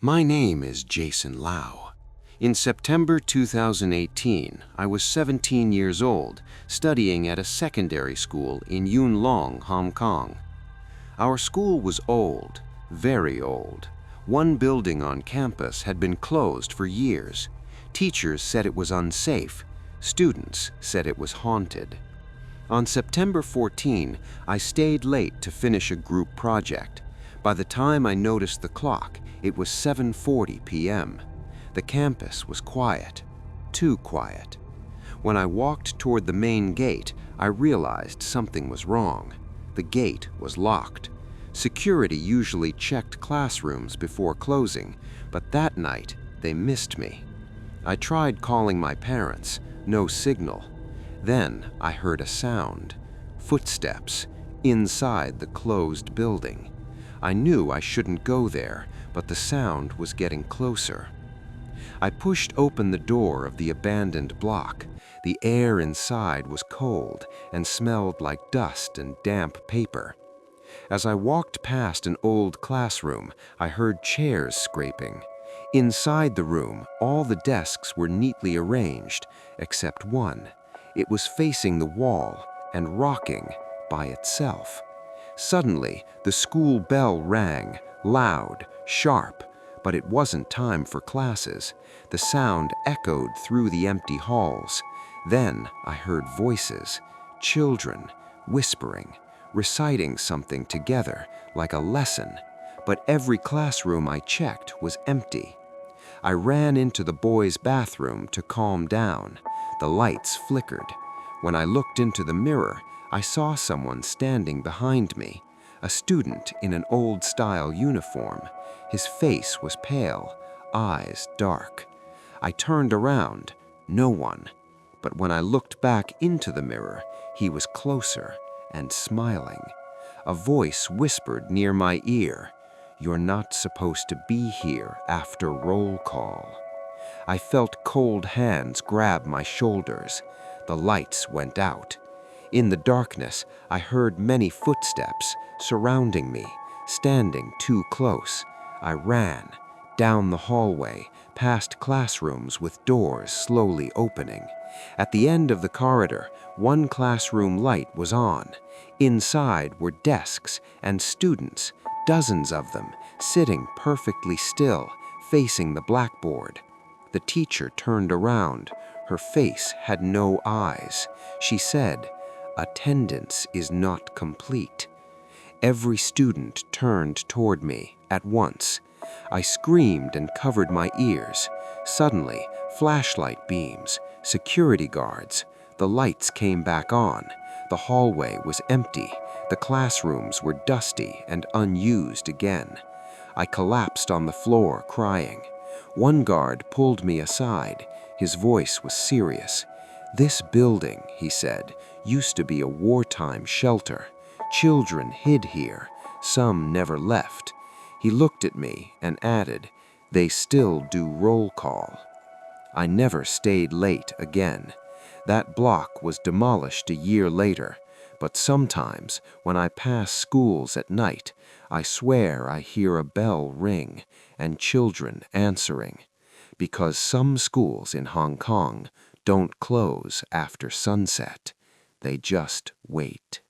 My name is Jason Lau. In September 2018, I was 17 years old, studying at a secondary school in Yuen Long, Hong Kong. Our school was old, very old. One building on campus had been closed for years. Teachers said it was unsafe. Students said it was haunted. On September 14, I stayed late to finish a group project. By the time I noticed the clock, it was 7:40 p.m. The campus was quiet, too quiet. When I walked toward the main gate, I realized something was wrong. The gate was locked. Security usually checked classrooms before closing, but that night they missed me. I tried calling my parents, no signal. Then I heard a sound, footsteps, inside the closed building. I knew I shouldn't go there, but the sound was getting closer. I pushed open the door of the abandoned block. The air inside was cold and smelled like dust and damp paper. As I walked past an old classroom, I heard chairs scraping. Inside the room, all the desks were neatly arranged, except one. It was facing the wall and rocking by itself. Suddenly, the school bell rang, loud, sharp, but it wasn't time for classes. The sound echoed through the empty halls. Then I heard voices, children, whispering, reciting something together like a lesson, but every classroom I checked was empty. I ran into the boys' bathroom to calm down. The lights flickered. When I looked into the mirror, I saw someone standing behind me, a student in an old-style uniform. His face was pale, eyes dark. I turned around, no one. But when I looked back into the mirror, he was closer and smiling. A voice whispered near my ear, "You're not supposed to be here after roll call." I felt cold hands grab my shoulders. The lights went out. In the darkness, I heard many footsteps surrounding me, standing too close. I ran down the hallway, past classrooms with doors slowly opening. At the end of the corridor, one classroom light was on. Inside were desks and students, dozens of them, sitting perfectly still, facing the blackboard. The teacher turned around. Her face had no eyes. She said, "Attendance is not complete." Every student turned toward me at once. I screamed and covered my ears. Suddenly, flashlight beams, security guards. The lights came back on. The hallway was empty. The classrooms were dusty and unused again. I collapsed on the floor, crying. One guard pulled me aside. His voice was serious. "This building," he said, "used to be a wartime shelter. Children hid here. Some never left." He looked at me and added, "They still do roll call." I never stayed late again. That block was demolished a year later, but sometimes when I pass schools at night, I swear I hear a bell ring and children answering, because some schools in Hong Kong don't close after sunset. They just wait.